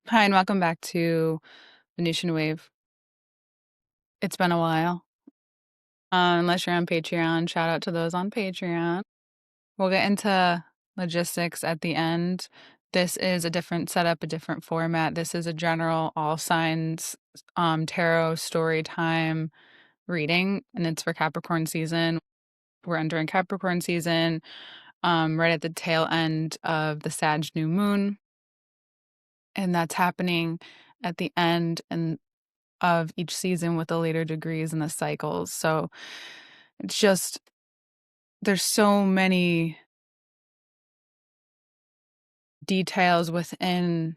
Hi, and welcome back to Venusian Wave. It's been a while. Unless you're on Patreon, shout out to those on Patreon. We'll get into logistics at the end. This is a different setup, a different format. This is a general all signs tarot story time reading, and it's for Capricorn season. We're entering Capricorn season, right at the tail end of the Sag new moon, and that's happening at the end and of each season with the later degrees and the cycles. So it's just, there's so many details within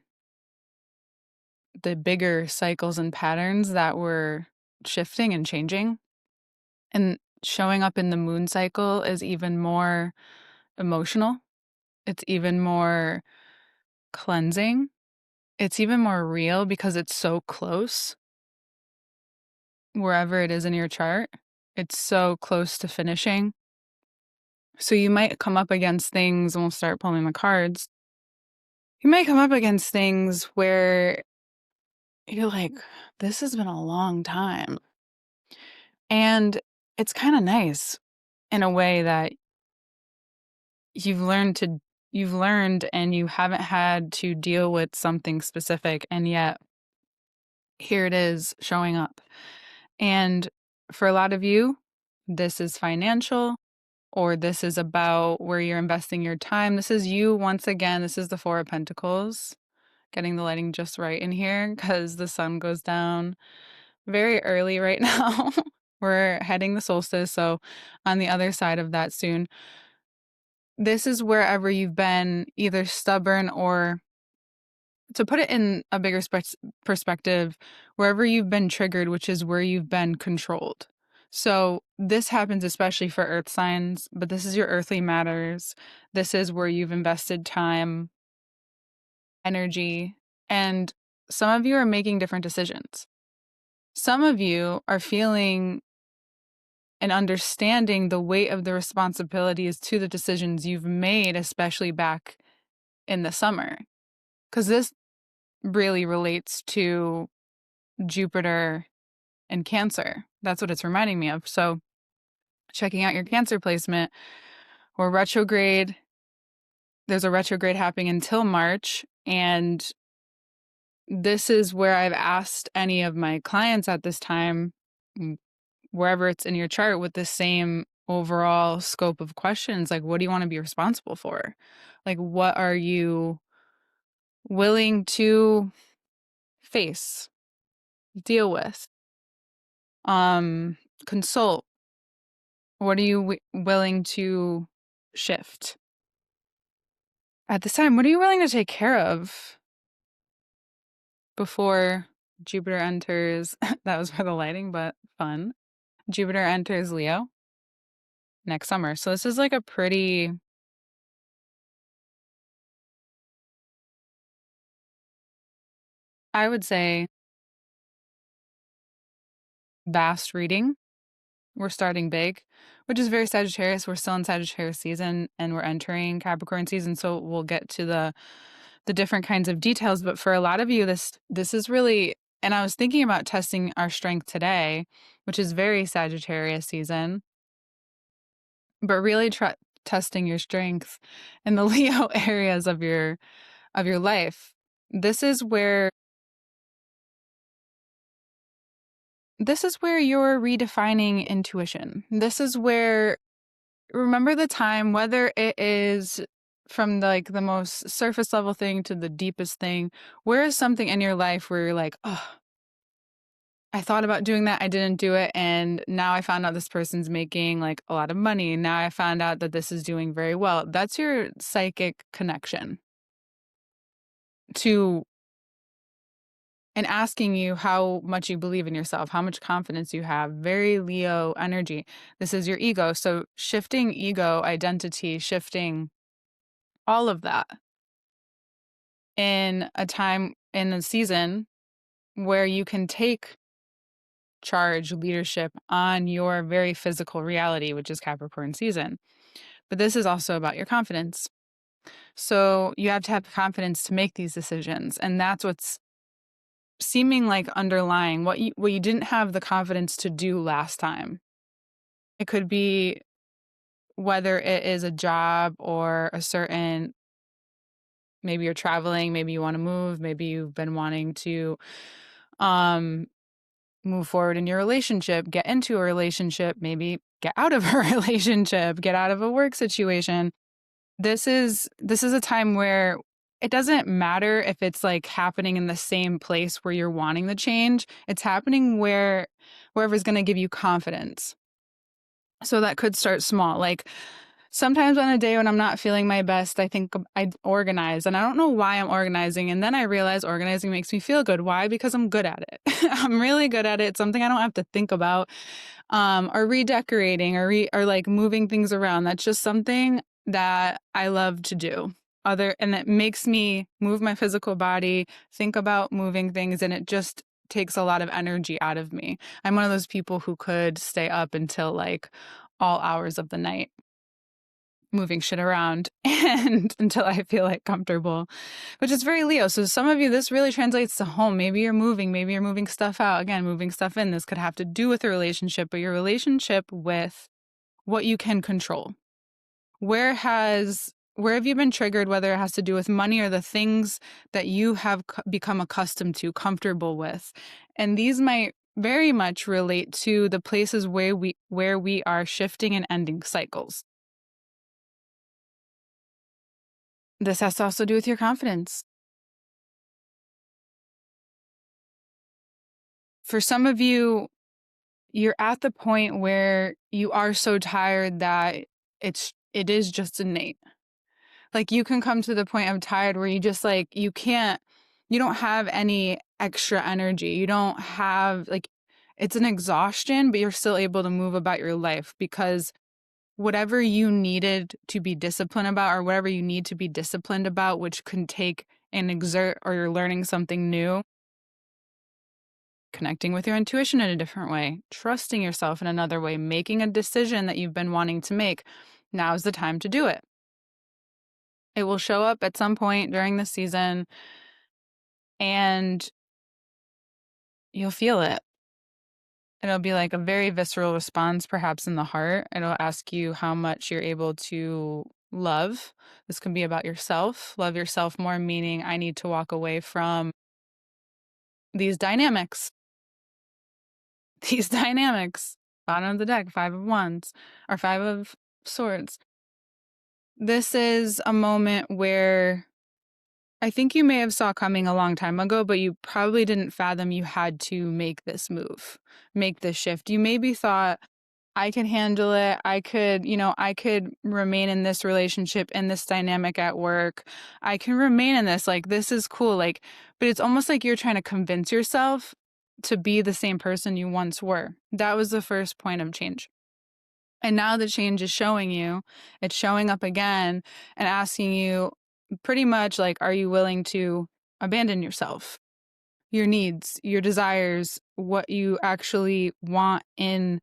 the bigger cycles and patterns that were shifting and changing. And showing up in the moon cycle is even more emotional. It's even more cleansing. It's even more real because it's so close wherever it is in your chart. It's so close to finishing. So you might come up against things, and we'll start pulling the cards. You might come up against things where you're like, this has been a long time. And it's kind of nice in a way that you've learned and you haven't had to deal with something specific, and yet here it is showing up. And for a lot of you, this is financial, or this is about where you're investing your time. This is you once again. This is the Four of Pentacles. Getting the lighting just right in here because the sun goes down very early right now. We're heading the solstice, so on the other side of that soon. This is wherever you've been either stubborn, or to put it in a bigger perspective, wherever you've been triggered, which is where you've been controlled. So this happens especially for earth signs, but this is your earthly matters. This is where you've invested time, energy, and some of you are making different decisions. Some of you are feeling and understanding the weight of the responsibilities to the decisions you've made, especially back in the summer. Because this really relates to Jupiter and Cancer. That's what it's reminding me of. So, checking out your Cancer placement or retrograde, there's a retrograde happening until March. And this is where I've asked any of my clients at this time, wherever it's in your chart, with the same overall scope of questions, like, what do you want to be responsible for? Like, what are you willing to face, deal with, consult? What are you willing to shift? At this time, what are you willing to take care of before Jupiter enters? That was for the lighting, but fun. Jupiter enters Leo next summer. So this is like a pretty, I would say, vast reading. We're starting big, which is very Sagittarius. We're still in Sagittarius season and we're entering Capricorn season. So we'll get to the different kinds of details. But for a lot of you, this is really, and I was thinking about testing our strength today, which is very Sagittarius season, but really testing your strength in the Leo areas of your life. This is where you're redefining intuition. This is where, remember the time, whether it is from the most surface level thing to the deepest thing, where is something in your life where you're like, oh, I thought about doing that, I didn't do it, and now I found out this person's making like a lot of money. Now I found out that this is doing very well. That's your psychic connection to, and asking you how much you believe in yourself, how much confidence you have. Very Leo energy. This is your ego. So shifting ego, identity, shifting all of that in a time, in a season where you can take charge, leadership on your very physical reality, which is Capricorn season. But this is also about your confidence. So you have to have confidence to make these decisions. And that's what's seeming like underlying what you didn't have the confidence to do last time. It could be whether it is a job or a certain, maybe you're traveling, maybe you want to move, maybe you've been wanting to um move forward in your relationship, get into a relationship, maybe get out of a relationship, get out of a work situation. This is a time where it doesn't matter if it's like happening in the same place where you're wanting the change. It's happening wherever's going to give you confidence. So that could start small. Like sometimes on a day when I'm not feeling my best, I think I organize and I don't know why I'm organizing. And then I realize organizing makes me feel good. Why? Because I'm good at it. I'm really good at it. It's something I don't have to think about. Or redecorating or like moving things around. That's just something that I love to do. And it makes me move my physical body, think about moving things, and it just takes a lot of energy out of me. I'm one of those people who could stay up until like all hours of the night moving shit around and until I feel like comfortable, which is very Leo. So some of you, this really translates to home. Maybe you're moving stuff out. Again, moving stuff in. This could have to do with a relationship, but your relationship with what you can control. Where have you been triggered, whether it has to do with money or the things that you have become accustomed to, comfortable with? And these might very much relate to the places where we are shifting and ending cycles. This has to also do with your confidence. For some of you, you're at the point where you are so tired that it is just innate. Like you can come to the point of tired where you just like you don't have any extra energy. You don't have like it's an exhaustion, but you're still able to move about your life because whatever you needed to be disciplined about or whatever you need to be disciplined about, which can take and exert or you're learning something new, connecting with your intuition in a different way, trusting yourself in another way, making a decision that you've been wanting to make. Now's the time to do it. It will show up at some point during the season and you'll feel it. It'll be like a very visceral response, perhaps in the heart. It'll ask you how much you're able to love. This can be about yourself. Love yourself more, meaning I need to walk away from these dynamics. These dynamics. Bottom of the deck, 5 of Wands, or 5 of Swords. This is a moment where I think you may have saw coming a long time ago, but you probably didn't fathom you had to make this move, make this shift. You maybe thought, I can handle it. I could remain in this relationship, in this dynamic at work. I can remain in this. Like, this is cool. Like, but it's almost like you're trying to convince yourself to be the same person you once were. That was the first point of change. And now the change is showing you, it's showing up again and asking you pretty much like, are you willing to abandon yourself, your needs, your desires, what you actually want in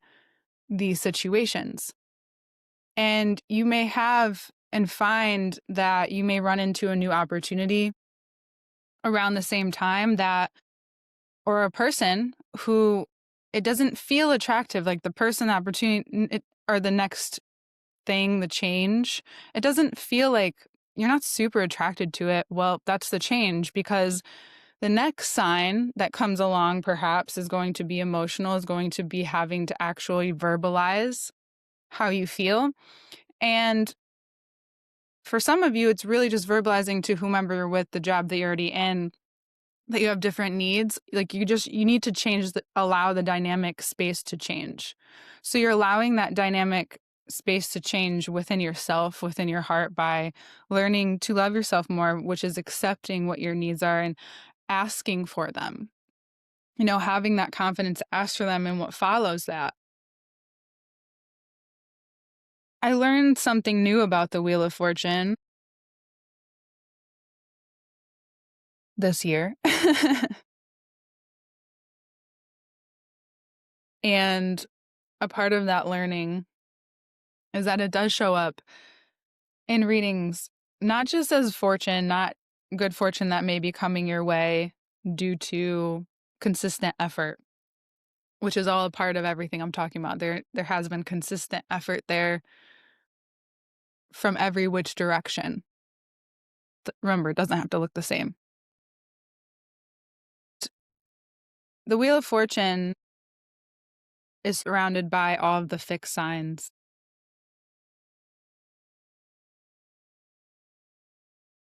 these situations? And you may have and find that you may run into a new opportunity around the same time that, or a person who it doesn't feel attractive, like the person, the opportunity, or the next thing, the change, it doesn't feel like you're not super attracted to it. Well, that's the change because the next sign that comes along perhaps is going to be emotional, is going to be having to actually verbalize how you feel. And for some of you, it's really just verbalizing to whomever you're with, the job that you're already in, that you have different needs. Like you need to allow the dynamic space to change. So you're allowing that dynamic space to change within yourself, within your heart, by learning to love yourself more, which is accepting what your needs are and asking for them. Having that confidence to ask for them and what follows that. I learned something new about the Wheel of Fortune this year. And a part of that learning is that it does show up in readings not just as fortune, not good fortune that may be coming your way due to consistent effort, which is all a part of everything I'm talking about. There has been consistent effort there from every which direction. Remember, it doesn't have to look the same. The Wheel of Fortune is surrounded by all of the fixed signs.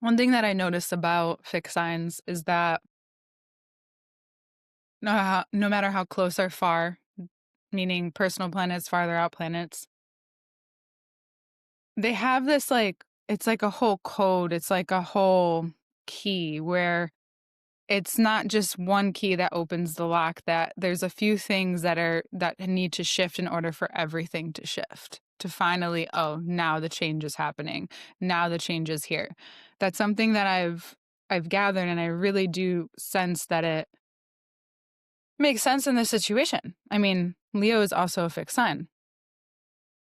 One thing that I notice about fixed signs is that no matter how close or far, meaning personal planets, farther out planets, they have this it's like a whole code. It's like a whole key where it's not just one key that opens the lock, that there's a few things that need to shift in order for everything to shift. To finally, oh, now the change is happening. Now the change is here. That's something that I've gathered, and I really do sense that it makes sense in this situation. I mean, Leo is also a fixed sign.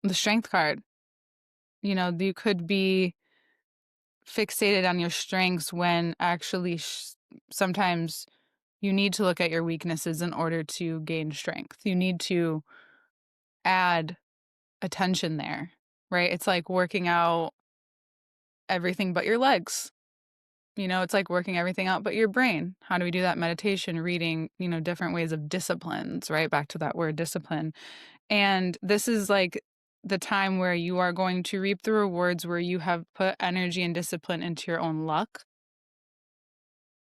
The Strength card, you could be fixated on your strengths when actually sometimes you need to look at your weaknesses in order to gain strength. You need to add attention there, right? It's like working out everything but your legs. It's like working everything out but your brain. How do we do that? Meditation, reading, different ways of disciplines, right? Back to that word discipline. And this is like the time where you are going to reap the rewards where you have put energy and discipline into your own luck.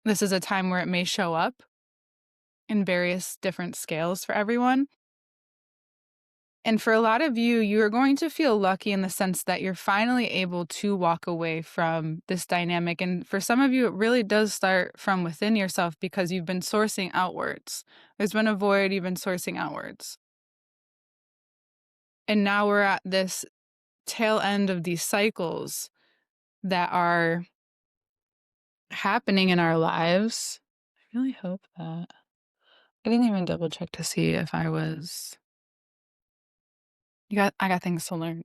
This is a time where it may show up in various different scales for everyone. And for a lot of you, you are going to feel lucky in the sense that you're finally able to walk away from this dynamic. And for some of you, it really does start from within yourself because you've been sourcing outwards. There's been a void, you've been sourcing outwards. And now we're at this tail end of these cycles that are happening in our lives. I really hope that. I didn't even double check to see if I was. I got things to learn.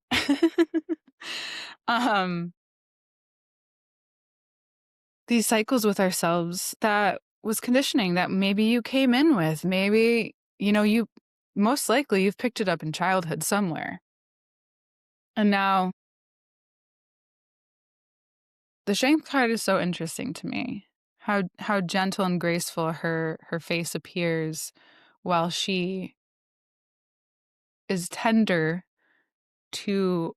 These cycles with ourselves that was conditioning that maybe you came in with. Maybe, you most likely you've picked it up in childhood somewhere. And now the Strength card is so interesting to me. How gentle and graceful her face appears while she is tender to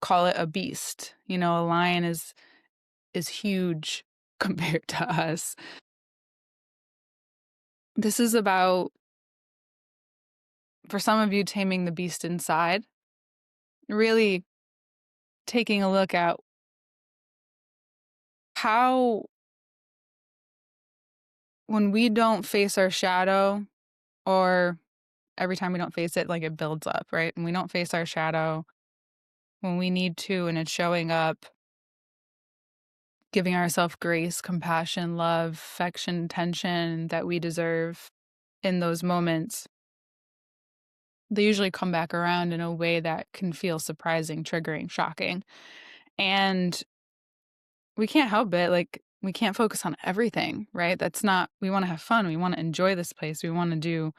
call it a beast. A lion is huge compared to us. This is about, for some of you, taming the beast inside. Really taking a look at how, when we don't face our shadow, or every time we don't face it, like it builds up, right? And we don't face our shadow when we need to, and it's showing up, giving ourselves grace, compassion, love, affection, attention that we deserve in those moments. They usually come back around in a way that can feel surprising, triggering, shocking. And we can't help it. We can't focus on everything, right? We want to have fun. We want to enjoy this place. We want to do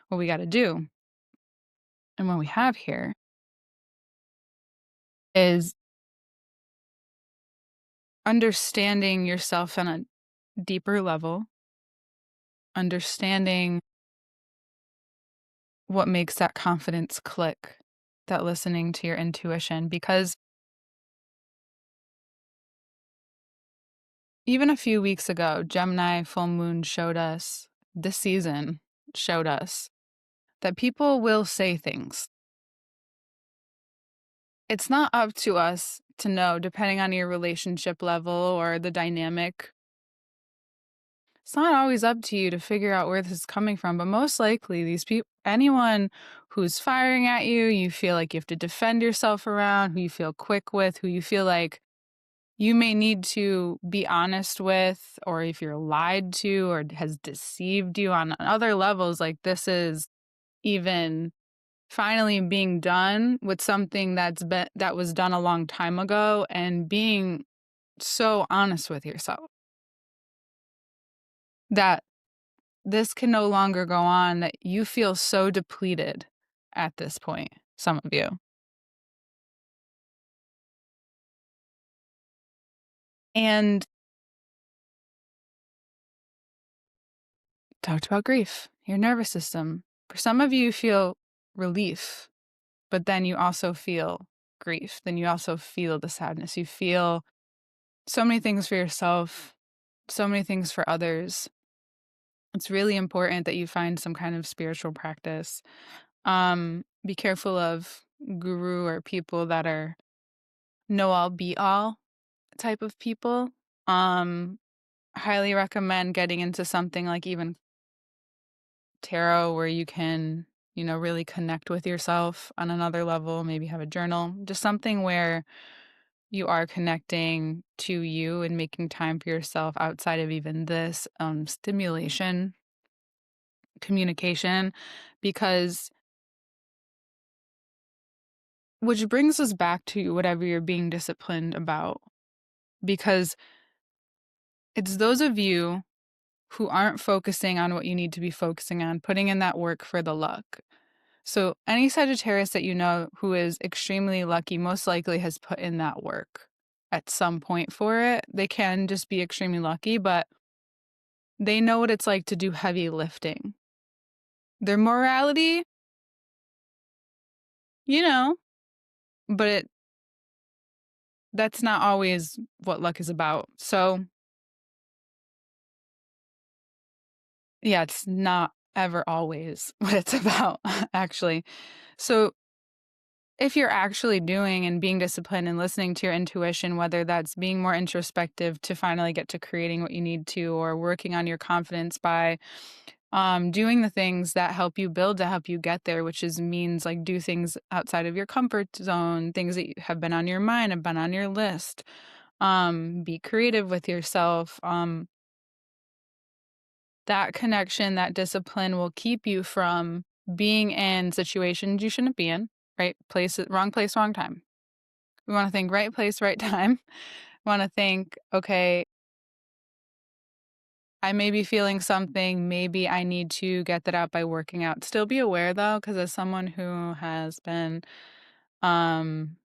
what we got to do. And what we have here is understanding yourself on a deeper level, understanding what makes that confidence click, that listening to your intuition. Because even a few weeks ago, Gemini full moon this season showed us that people will say things. It's not up to us to know, depending on your relationship level or the dynamic. It's not always up to you to figure out where this is coming from, but most likely these people, anyone who's firing at you, you feel like you have to defend yourself around, who you feel quick with, who you feel like you may need to be honest with, or if you're lied to or has deceived you on other levels, like this is even finally being done with something that was done a long time ago, and being so honest with yourself that this can no longer go on, that you feel so depleted at this point, some of you. And talked about grief, your nervous system. For some of you, you feel relief, but then you also feel grief. Then you also feel the sadness. You feel so many things for yourself, so many things for others. It's really important that you find some kind of spiritual practice. Be careful of guru or people that are know all be all type of people. Highly recommend getting into something like even tarot, where you can, really connect with yourself on another level, maybe have a journal, just something where you are connecting to you and making time for yourself outside of even this stimulation communication, because which brings us back to whatever you're being disciplined about, because it's those of you who aren't focusing on what you need to be focusing on, putting in that work for the luck. So any Sagittarius that you know who is extremely lucky most likely has put in that work at some point for it. They can just be extremely lucky, but they know what it's like to do heavy lifting. Their morality, you know, but that's not always what luck is about. So yeah, it's not ever always what it's about, actually. So if you're actually doing and being disciplined and listening to your intuition, whether that's being more introspective to finally get to creating what you need to, or working on your confidence by doing the things that help you build to help you get there, which is means like do things outside of your comfort zone, things that have been on your mind, have been on your list. Be creative with yourself. That connection, that discipline will keep you from being in situations you shouldn't be in, right? Wrong place, wrong time. We want to think right place, right time. We want to think, okay, I may be feeling something. Maybe I need to get that out by working out. Still be aware though, because as someone who has been um,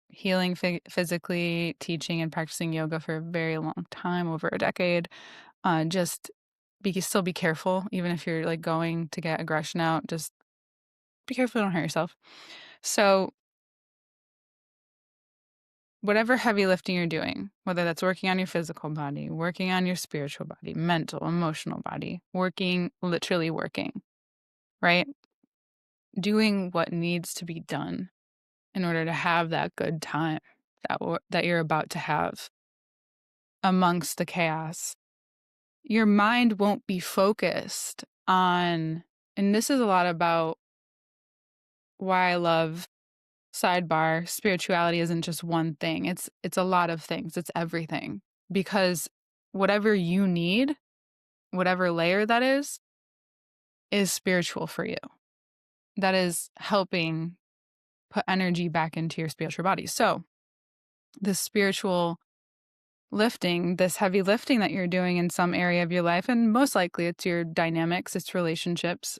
healing physically, teaching and practicing yoga for a very long time, over a decade, just still be careful. Even if you're like going to get aggression out, just be careful, don't hurt yourself. So whatever heavy lifting you're doing, whether that's working on your physical body, working on your spiritual body, mental, emotional body, literally working, right? Doing what needs to be done in order to have that good time that you're about to have amongst the chaos. Your mind won't be focused on, and this is a lot about why I love sidebar, spirituality isn't just one thing. It's a lot of things. It's everything. Because whatever you need, whatever layer that is spiritual for you. That is helping put energy back into your spiritual body. So, this spiritual lifting, this heavy lifting that you're doing in some area of your life, and most likely it's your dynamics, it's relationships,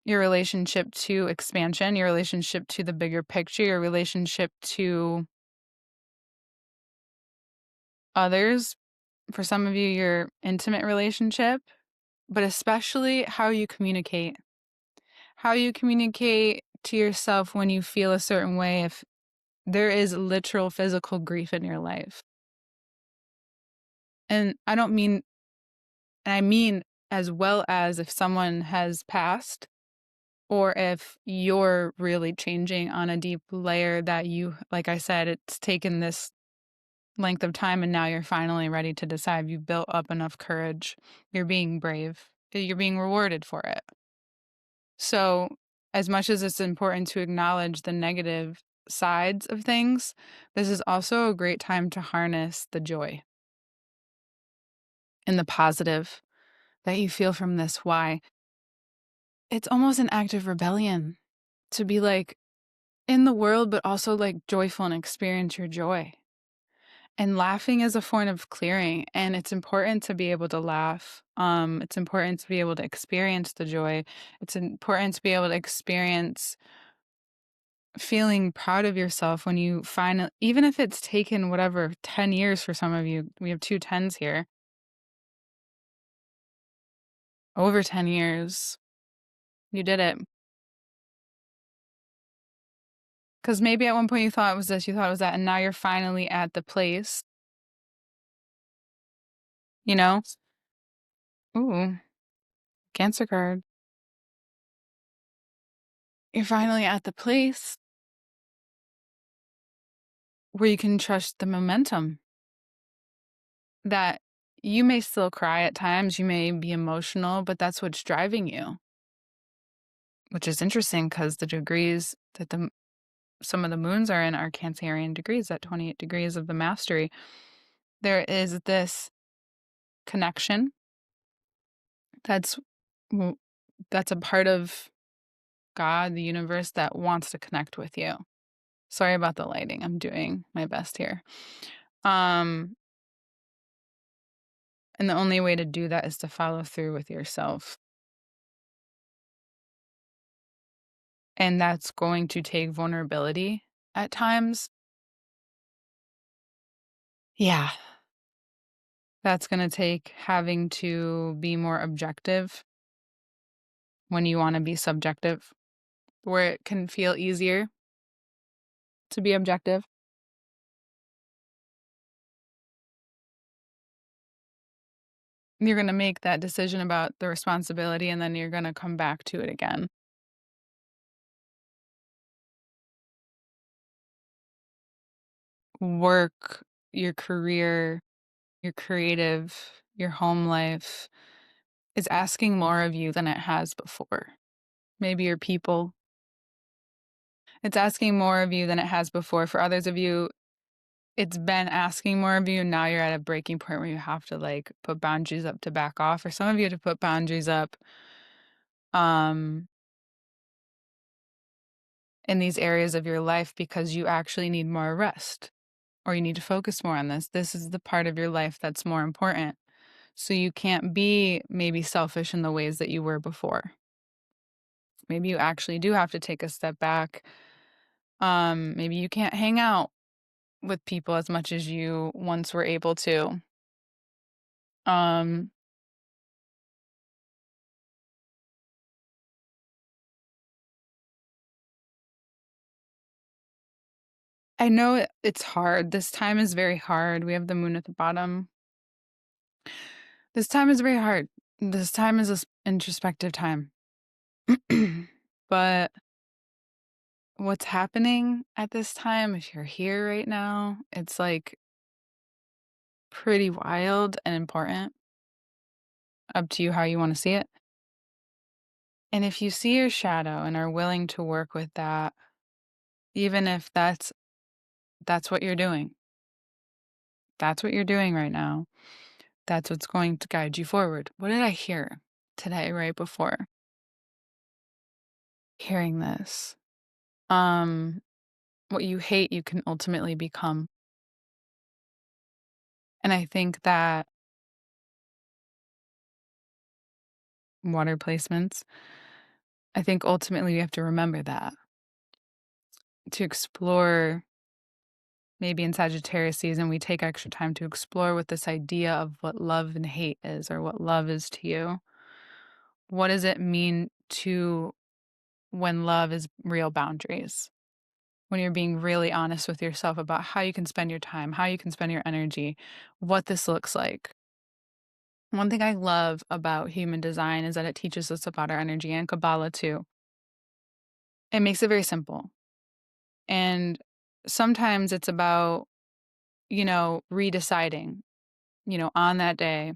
your relationship to expansion, your relationship to the bigger picture, your relationship to others. For some of you, your intimate relationship, but especially how you communicate. How you communicate to yourself when you feel a certain way, if there is literal physical grief in your life. And I mean as well as if someone has passed, or if you're really changing on a deep layer that you, like I said, it's taken this length of time and now you're finally ready to decide. You've built up enough courage. You're being brave. You're being rewarded for it. So, as much as it's important to acknowledge the negative sides of things, this is also a great time to harness the joy and the positive that you feel from this. Why? it's almost an act of rebellion to be like in the world, but also like joyful and experience your joy. And laughing is a form of clearing, and it's important to be able to laugh. It's important to be able to experience the joy. It's important to be able to experience feeling proud of yourself when you finally, even if it's taken whatever 10 years for some of you. We have 2 10s here. Over 10 years. You did it. Because maybe at one point you thought it was this, you thought it was that, and now you're finally at the place, you know? Ooh, Cancer card. You're finally at the place where you can trust the momentum that you may still cry at times, you may be emotional, but that's what's driving you, which is interesting because the degrees that some of the moons are in are Cancerian degrees, at 28 degrees of the mastery. There is this connection that's that's a part of God, the universe, that wants to connect with you. Sorry about the lighting. I'm doing my best here. Um, and the only way to do that is to follow through with yourself. And that's going to take vulnerability at times. Yeah. That's going to take having to be more objective when you want to be subjective, where it can feel easier to be objective. You're going to make that decision about the responsibility, and then you're going to come back to it again. Work, your career, your creative, your home life is asking more of you than it has before. Maybe your people. It's asking more of you than it has before. For others of you, it's been asking more of you, and now you're at a breaking point where you have to like put boundaries up to back off. For some of you to put boundaries up um in these areas of your life because you actually need more rest or you need to focus more on this. This is the part of your life that's more important. So you can't be maybe selfish in the ways that you were before. Maybe you actually do have to take a step back. Maybe you can't hang out with people as much as you once were able to. Um, I know it's hard. This time is very hard. We have the moon at the bottom. This time is very hard. This time is an introspective time. But what's happening at this time, if you're here right now, it's like pretty wild and important. Up to you how you want to see it. And if you see your shadow and are willing to work with that, even if that's what you're doing. That's what you're doing right now. That's what's going to guide you forward. What did I hear today right before hearing this? What you hate you can ultimately become. And I think that water placements, I think ultimately we have to remember that to explore. Maybe in Sagittarius season, we take extra time to explore what this idea of what love and hate is, or what love is to you. What does it mean to when love is real boundaries? When you're being really honest with yourself about how you can spend your time, how you can spend your energy, what this looks like. One thing I love about human design is that it teaches us about our energy, and Kabbalah too. It makes it very simple. And sometimes it's about, redeciding, on that day,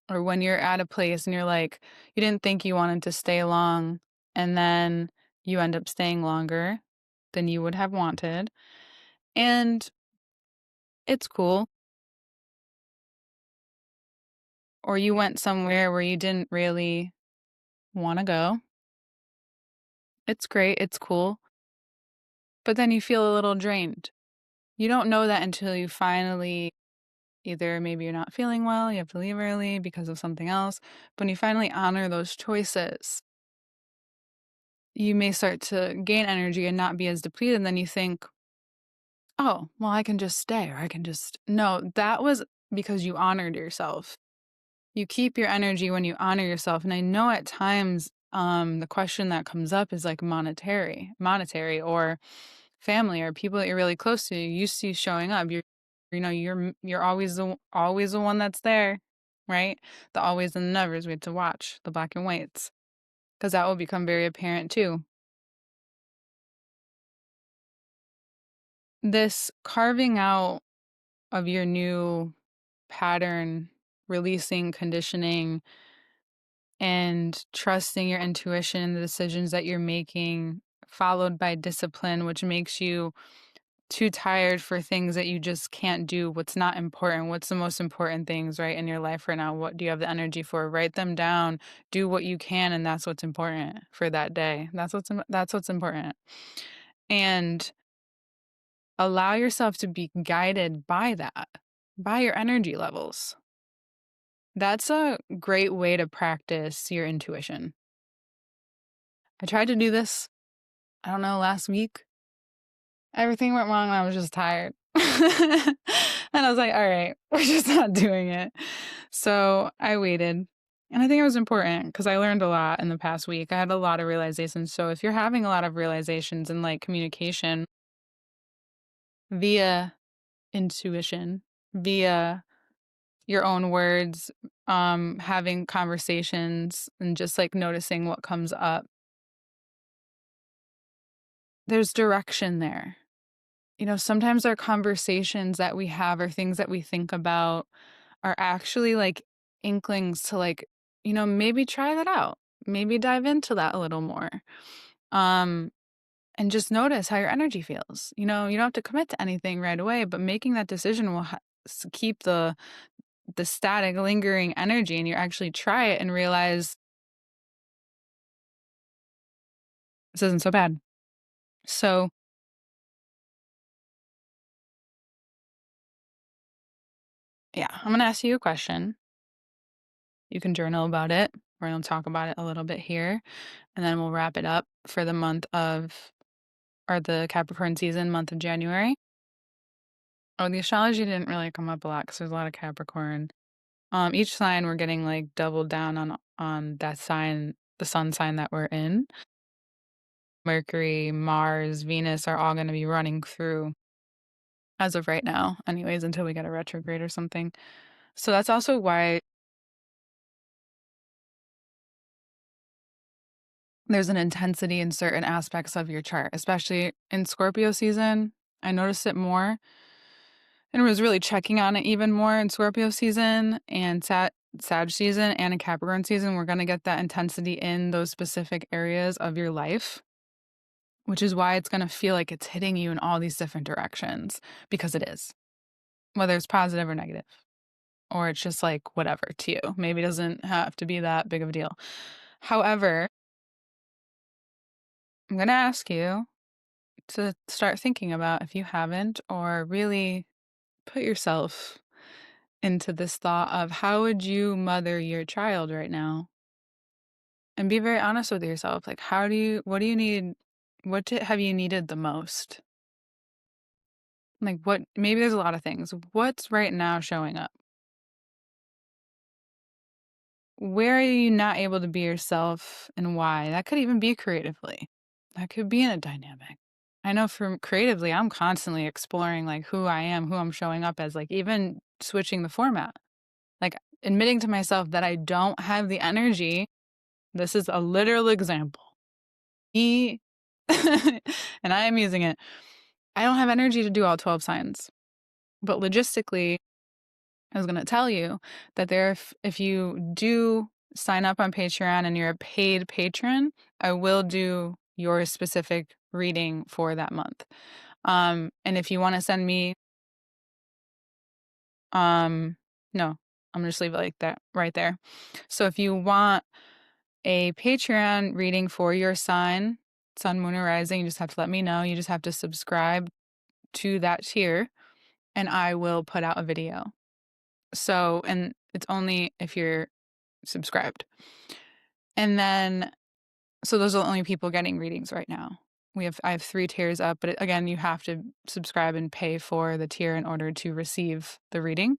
or when you're at a place and you're like, you didn't think you wanted to stay long, and then you end up staying longer than you would have wanted. And it's cool. Or you went somewhere where you didn't really want to go. It's great, it's cool, but then you feel a little drained. You don't know that until you finally either maybe you're not feeling well, you have to leave early because of something else. But when you finally honor those choices, you may start to gain energy and not be as depleted. And then you think, oh, well, I can just stay or I can just. No, that was because you honored yourself. You keep your energy when you honor yourself. And I know at times the question that comes up is like monetary or family or people that you're really close to. You see showing up. You're always the one that's there, right? The always and the nevers. We had to watch the black and whites because that will become very apparent too. This carving out of your new pattern, releasing conditioning, and trusting your intuition and the decisions that you're making, followed by discipline, which makes you too tired for things that you just can't do. What's not important? What's the most important things, right, in your life right now? What do you have the energy for? Write them down. Do what you can, and that's what's important for that day. That's what's important. And allow yourself to be guided by that, by your energy levels. That's a great way to practice your intuition. I tried to do this, I don't know, last week. Everything went wrong and I was just tired. And I was like, all right, we're just not doing it. So I waited. And I think it was important because I learned a lot in the past week. I had a lot of realizations. So if you're having a lot of realizations in like communication via intuition, via your own words, having conversations and just like noticing what comes up, there's direction there. Sometimes our conversations that we have or things that we think about are actually like inklings to like, maybe try that out. Maybe dive into that a little more. Um, and just notice how your energy feels. You don't have to commit to anything right away, but making that decision will keep the static, lingering energy, and you actually try it and realize this isn't so bad. So, yeah, I'm gonna ask you a question. You can journal about it. We're gonna talk about it a little bit here, and then we'll wrap it up for the month of or the Capricorn season, month of January. Oh, the astrology didn't really come up a lot because there's a lot of Capricorn. Each sign we're getting like doubled down on that sign, the sun sign that we're in. Mercury, Mars, Venus are all going to be running through as of right now, anyways, until we get a retrograde or something. So that's also why there's an intensity in certain aspects of your chart, especially in Scorpio season. I noticed it more and was really checking on it even more in Scorpio season and Sag season and in Capricorn season. We're going to get that intensity in those specific areas of your life, which is why it's going to feel like it's hitting you in all these different directions because it is, whether it's positive or negative, or it's just like whatever to you. Maybe it doesn't have to be that big of a deal. However, I'm going to ask you to start thinking about, if you haven't, or really put yourself into this thought of how would you mother your child right now? And be very honest with yourself. Like, what do you need? Have you needed the most? Like, maybe there's a lot of things. What's right now showing up? Where are you not able to be yourself and why? That could even be creatively. That could be in a dynamic. I know from creatively, I'm constantly exploring like who I am, who I'm showing up as, like even switching the format, like admitting to myself that I don't have the energy. This is a literal example. And I am using it. I don't have energy to do all 12 signs. But logistically, I was going to tell you that if you do sign up on Patreon and you're a paid patron, I will do your specific reading for that month. And if you want to send me, no, I'm just leave it like that right there. So if you want a Patreon reading for your sign, Sun, Moon, or Rising, you just have to let me know. You just have to subscribe to that tier, and I will put out a video. So, and it's only if you're subscribed. And then, so those are the only people getting readings right now. I have 3 tiers up, but again, you have to subscribe and pay for the tier in order to receive the reading.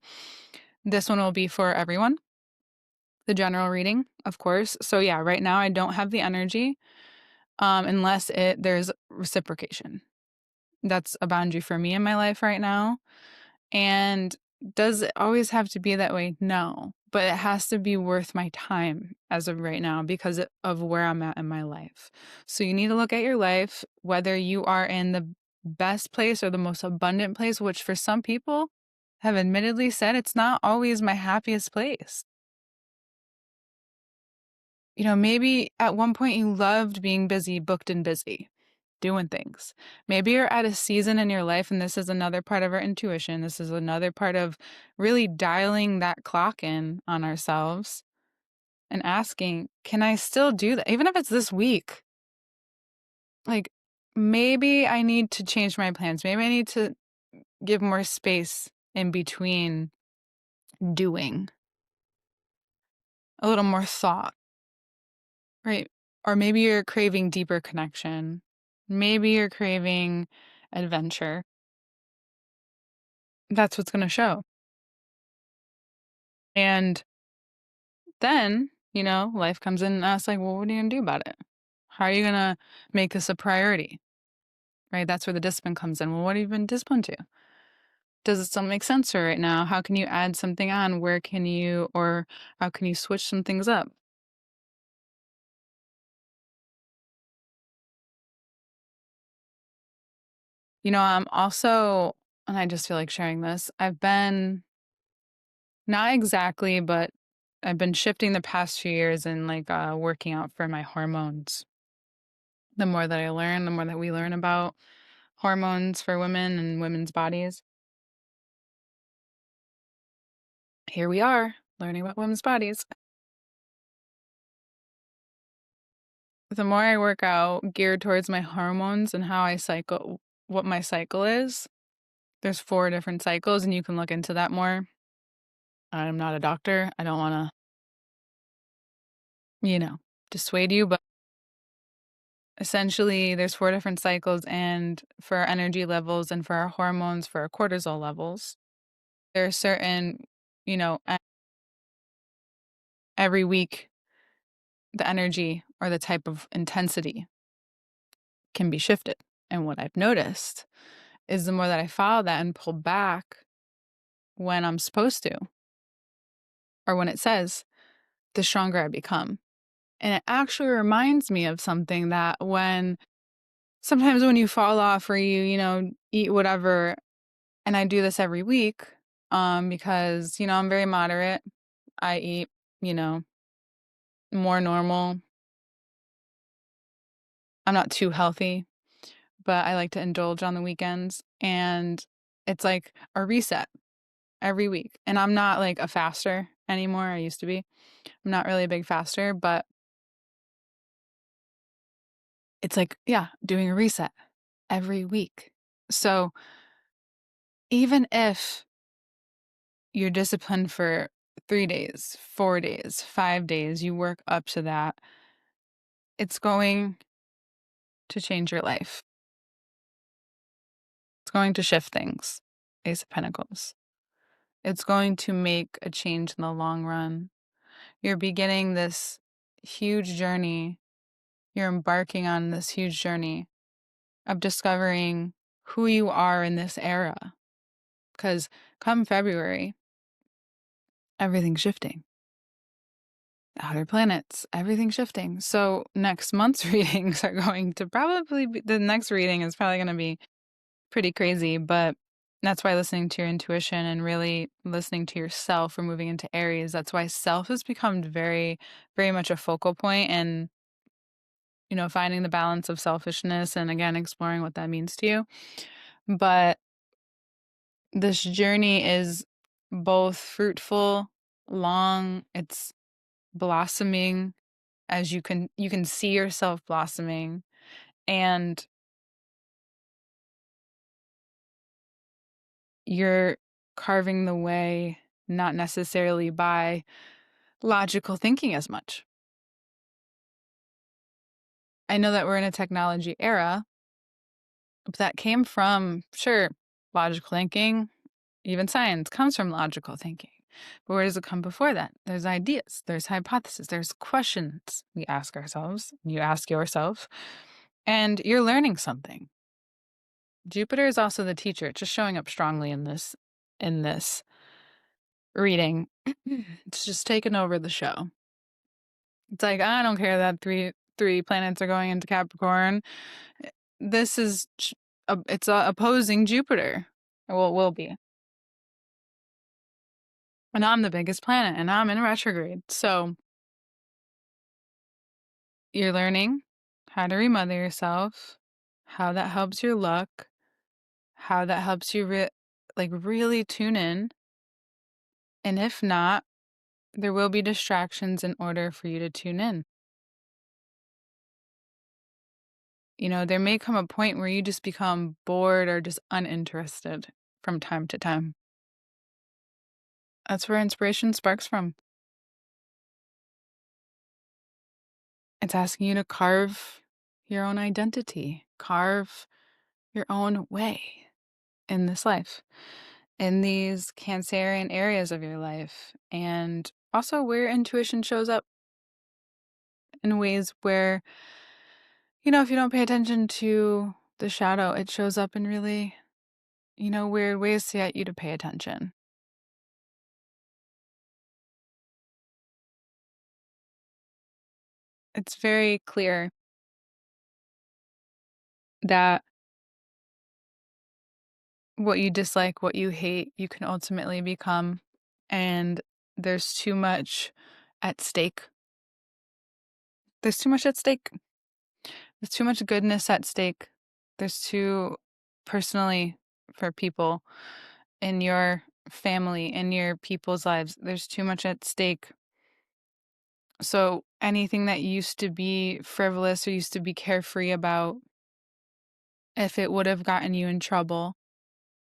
This one will be for everyone. The general reading, of course. So yeah, right now I don't have the energy, unless there's reciprocation. That's a boundary for me in my life right now. And does it always have to be that way? No, but it has to be worth my time as of right now because of where I'm at in my life. So you need to look at your life, whether you are in the best place or the most abundant place, which for some people have admittedly said it's not always my happiest place. Maybe at one point you loved being busy, booked and busy, doing things. Maybe you're at a season in your life, and this is another part of our intuition. This is another part of really dialing that clock in on ourselves and asking, can I still do that? Even if it's this week, like maybe I need to change my plans. Maybe I need to give more space in between doing, a little more thought, right? Or maybe you're craving deeper connection. Maybe you're craving adventure. That's what's going to show. And then, life comes in and asks, like, well, what are you going to do about it? How are you going to make this a priority? Right? That's where the discipline comes in. Well, what have you been disciplined to? Does it still make sense for right now? How can you add something on? Or how can you switch some things up? I'm also, and I just feel like sharing this, I've been, not exactly, but I've been shifting the past few years and like working out for my hormones. The more that I learn, the more that we learn about hormones for women and women's bodies. Here we are, learning about women's bodies. The more I work out geared towards my hormones and how I cycle, what my cycle is, there's 4 different cycles, and you can look into that more. I'm not a doctor. I don't want to, dissuade you, but essentially there's 4 different cycles, and for our energy levels and for our hormones, for our cortisol levels, there are certain, you know, e- every week the energy or the type of intensity can be shifted. And what I've noticed is the more that I follow that and pull back when I'm supposed to, or when it says, the stronger I become. And it actually reminds me of something that sometimes when you fall off or eat whatever, and I do this every week, because, I'm very moderate. I eat, you know, more normal. I'm not too healthy, but I like to indulge on the weekends. And it's like a reset every week. And I'm not like a faster anymore. I used to be. I'm not really a big faster, but it's like, yeah, doing a reset every week. So even if you're disciplined for 3 days, 4 days, 5 days, you work up to that, it's going to change your life. It's going to shift things. Ace of Pentacles. It's going to make a change in the long run. You're beginning this huge journey. You're embarking on this huge journey of discovering who you are in this era. Because come February, everything's shifting. Outer planets, everything's shifting. So next month's readings are going to probably be, the next reading is probably going to be pretty crazy, but that's why listening to your intuition and really listening to yourself, we're moving into Aries. That's why self has become very, very much a focal point, and finding the balance of selfishness and again exploring what that means to you. But this journey is both fruitful, long, it's blossoming, as you can see yourself blossoming, And you're carving the way not necessarily by logical thinking as much. I know that we're in a technology era, but that came from, sure, logical thinking, even science comes from logical thinking. But where does it come before that? There's ideas, there's hypotheses, there's questions we ask ourselves, you ask yourself, and you're learning something. Jupiter is also the teacher. It's just showing up strongly in this reading. It's just taking over the show. It's like, I don't care that three planets are going into Capricorn. This is it's opposing Jupiter. Well, it will be. And I'm the biggest planet, and I'm in retrograde. So you're learning how to remother yourself, how that helps your luck, how that helps you really tune in. And if not, there will be distractions in order for you to tune in. There may come a point where you just become bored or just uninterested from time to time. That's where inspiration sparks from. It's asking you to carve your own identity, carve your own way in this life, in these Cancerian areas of your life, and also where intuition shows up in ways where, if you don't pay attention to the shadow, it shows up in really, weird ways to get you to pay attention. It's very clear that what you dislike, what you hate, you can ultimately become. And there's too much at stake. There's too much at stake. There's too much goodness at stake. There's too, personally, for people in your family, in your people's lives, there's too much at stake. So anything that used to be frivolous or used to be carefree about, if it would have gotten you in trouble,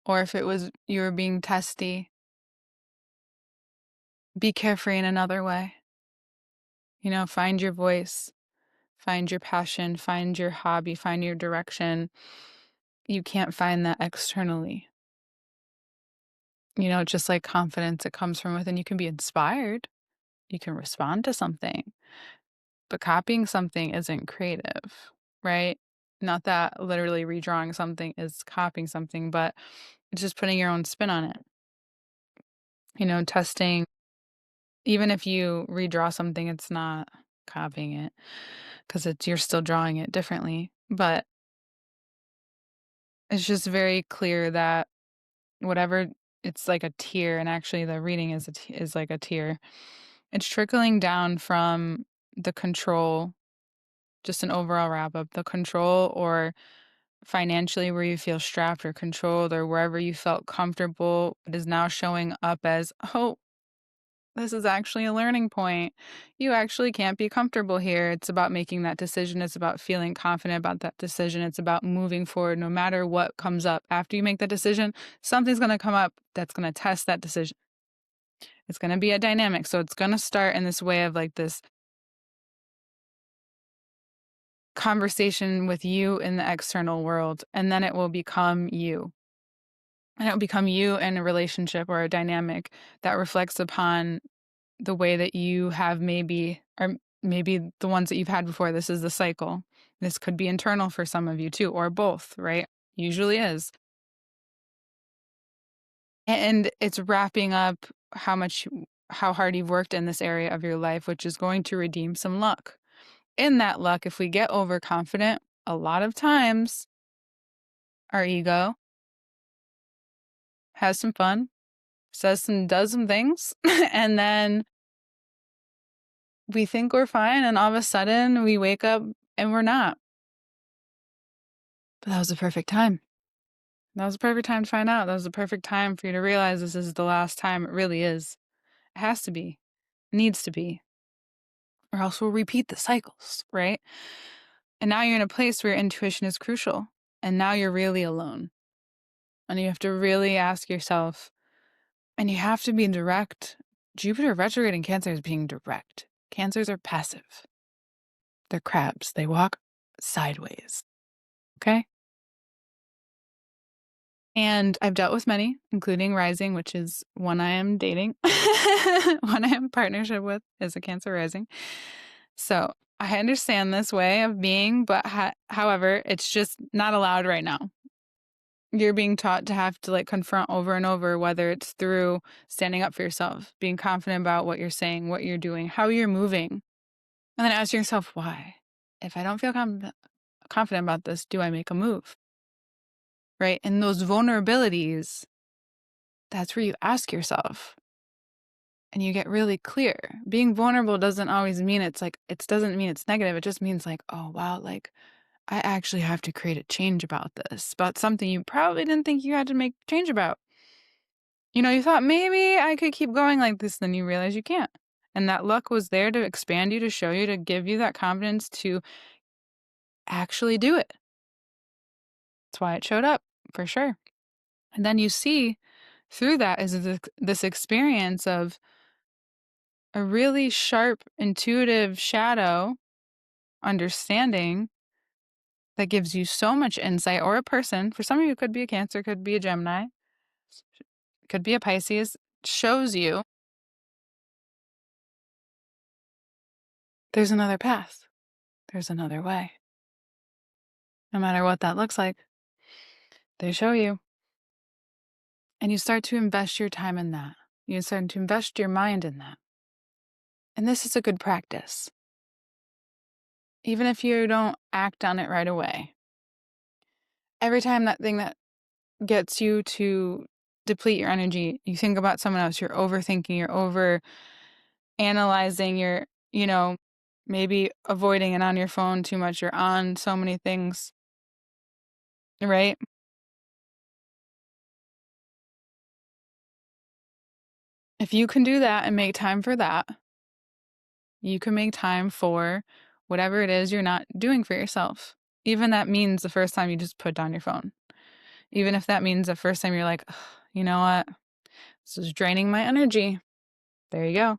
or if it was you were being testy, be carefree in another way. Find your voice, find your passion, find your hobby, find your direction. You can't find that externally. Just like confidence, it comes from within. You can be inspired, you can respond to something, but copying something isn't creative, right? Not that literally redrawing something is copying something, but it's just putting your own spin on it. Testing. Even if you redraw something, it's not copying it because you're still drawing it differently. But it's just very clear that whatever, it's like a tier, and actually the reading is like a tier. It's trickling down from the control, just an overall wrap up, the control, or financially where you feel strapped or controlled, or wherever you felt comfortable, it is now showing up as, oh, this is actually a learning point. You actually can't be comfortable here. It's about making that decision. It's about feeling confident about that decision. It's about moving forward no matter what comes up. After you make that decision, something's going to come up that's going to test that decision. It's going to be a dynamic. So it's going to start in this way of like this conversation with you in the external world, and then it will become you. And it will become you in a relationship or a dynamic that reflects upon the way that you have or maybe the ones that you've had before. This is the cycle. This could be internal for some of you too, or both, right? Usually is. And it's wrapping up how hard you've worked in this area of your life, which is going to redeem some luck. In that luck, if we get overconfident, a lot of times our ego has some fun, does some things, and then we think we're fine, and all of a sudden we wake up and we're not. But that was the perfect time. That was the perfect time to find out. That was the perfect time for you to realize this is the last time. It really is. It has to be. It needs to be. Or else we'll repeat the cycles, right? And now you're in a place where your intuition is crucial. And now you're really alone. And you have to really ask yourself, and you have to be direct. Jupiter retrograde in Cancer is being direct. Cancers are passive. They're crabs. They walk sideways. Okay? And I've dealt with many, including Rising, which is one I am dating. One I have a partnership with is a Cancer Rising. So I understand this way of being, but however, it's just not allowed right now. You're being taught to have to confront over and over, whether it's through standing up for yourself, being confident about what you're saying, what you're doing, how you're moving. And then ask yourself, why? If I don't feel confident about this, do I make a move? Right? And those vulnerabilities, that's where you ask yourself and you get really clear. Being vulnerable doesn't always mean it doesn't mean it's negative. It just means oh, wow, I actually have to create a change about this, about something you probably didn't think you had to make change about. You thought maybe I could keep going like this, then you realize you can't. And that luck was there to expand you, to show you, to give you that confidence to actually do it. That's why it showed up, for sure. And then you see through that is this experience of a really sharp, intuitive shadow understanding that gives you so much insight, or a person. For some of you, it could be a Cancer, could be a Gemini, could be a Pisces, shows you there's another path. There's another way. No matter what that looks like, they show you. And you start to invest your time in that. You start to invest your mind in that. And this is a good practice. Even if you don't act on it right away. Every time that thing that gets you to deplete your energy, you think about someone else, you're overthinking, you're over analyzing, you're, maybe avoiding it on your phone too much, you're on so many things, right? If you can do that and make time for that, you can make time for whatever it is you're not doing for yourself. Even that means the first time you just put down your phone. Even if that means the first time you're like, you know what? This is draining my energy. There you go.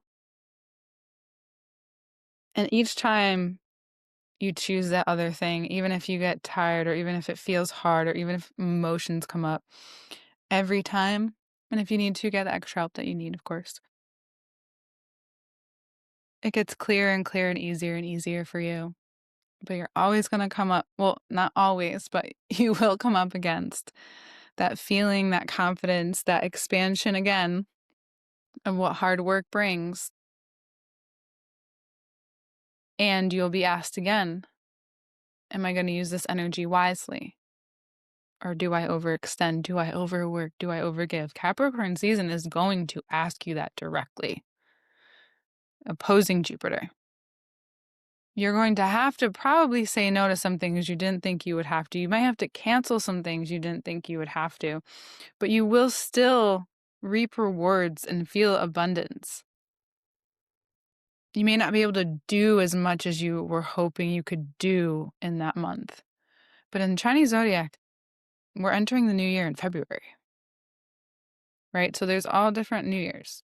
And each time you choose that other thing, even if you get tired, or even if it feels hard, or even if emotions come up, every time, and if you need to get the extra help that you need, of course, it gets clearer and clearer and easier for you. But you're always going to come up, well, not always, but you will come up against that feeling, that confidence, that expansion again of what hard work brings. And you'll be asked again, am I going to use this energy wisely? Or do I overextend? Do I overwork? Do I overgive? Capricorn season is going to ask you that directly. Opposing Jupiter. You're going to have to probably say no to some things you didn't think you would have to. You might have to cancel some things you didn't think you would have to. But you will still reap rewards and feel abundance. You may not be able to do as much as you were hoping you could do in that month. But in Chinese zodiac, we're entering the new year in February. Right? So there's all different New Years.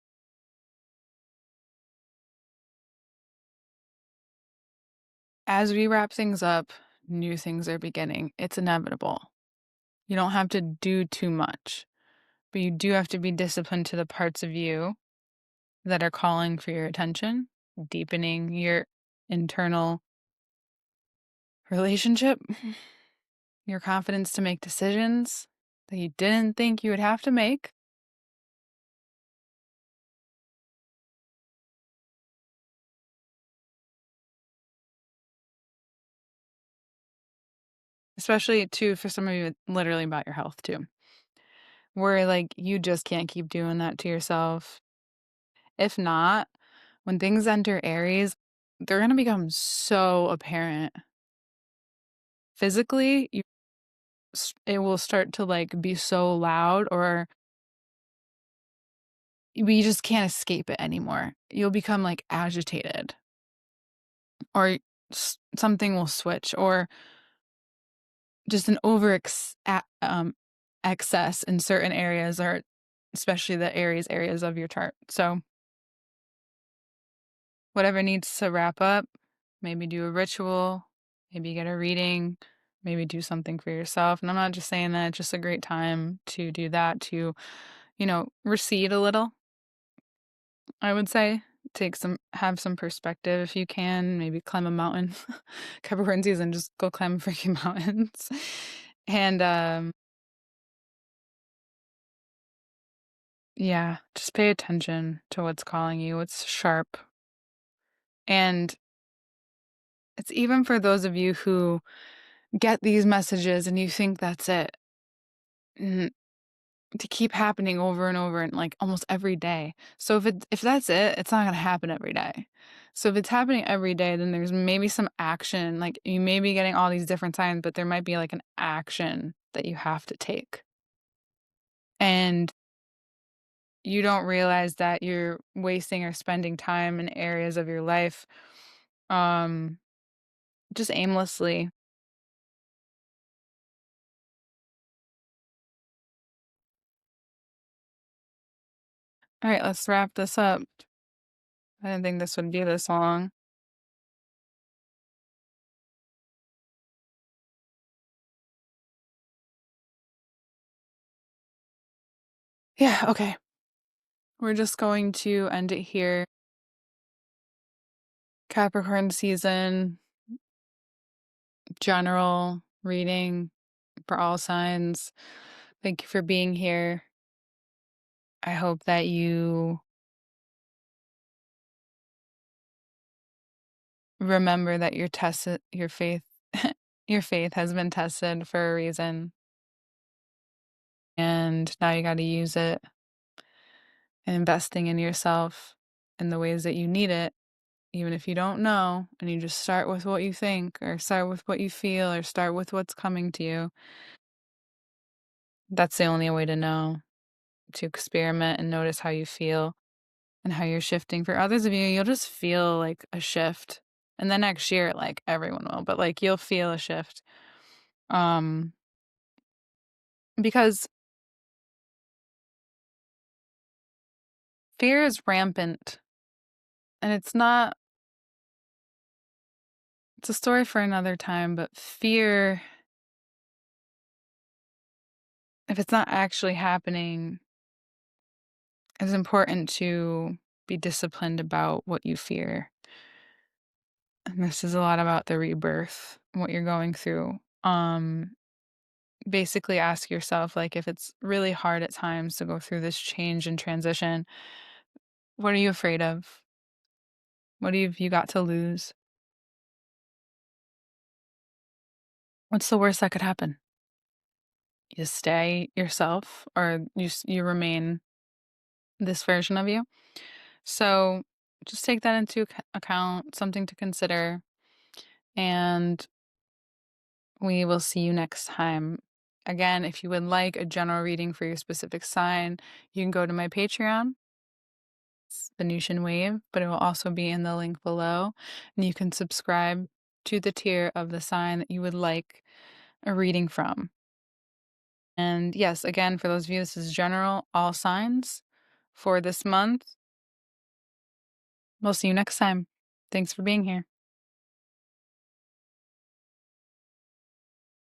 As we wrap things up, new things are beginning. It's inevitable. You don't have to do too much, but you do have to be disciplined to the parts of you that are calling for your attention, deepening your internal relationship, your confidence to make decisions that you didn't think you would have to make. Especially, too, for some of you, literally about your health, too. Where, you just can't keep doing that to yourself. If not, when things enter Aries, they're going to become so apparent. Physically, it will start to, be so loud, or you just can't escape it anymore. You'll become, agitated. Or something will switch, or just an excess in certain areas, or especially the areas of your chart. So whatever needs to wrap up, maybe do a ritual, maybe get a reading, maybe do something for yourself. And I'm not just saying that, it's just a great time to do that, to, recede a little, I would say. Have some perspective if you can, maybe climb a mountain. Capricorn season, just go climb freaking mountains. And yeah, just pay attention to what's calling you, what's sharp. And it's even for those of you who get these messages and you think that's it. Mm, to keep happening over and over and like almost every day. So if that's it, it's not gonna happen every day. So if it's happening every day, then there's maybe some action. Like you may be getting all these different signs, but there might be like an action that you have to take. And you don't realize that you're wasting or spending time in areas of your life um just aimlessly. All right, let's wrap this up. I didn't think this would be this long. Yeah, okay. We're just going to end it here. Capricorn season, general reading for all signs. Thank you for being here. I hope that you remember that your faith your faith has been tested for a reason, and now you got to use it, and investing in yourself in the ways that you need it, even if you don't know, and you just start with what you think, or start with what you feel, or start with what's coming to you. That's the only way to know, to experiment and notice how you feel and how you're shifting. For others of you, you'll just feel like a shift. And then next year, like everyone will, but like you'll feel a shift. Um, because fear is rampant, and it's a story for another time, but fear, if it's not actually happening, it's important to be disciplined about what you fear. And this is a lot about the rebirth, what you're going through. Basically ask yourself, like, if it's really hard at times to go through this change and transition, what are you afraid of? What have you got to lose? What's the worst that could happen? You stay yourself, or you remain this version of you. So just take that into account, something to consider, and we will see you next time. Again, if you would like a general reading for your specific sign, you can go to my Patreon. Venusian Wave, but it will also be in the link below. And you can subscribe to the tier of the sign that you would like a reading from. And yes, again, for those of you, this is general, all signs for this month. We'll see you next time. Thanks for being here.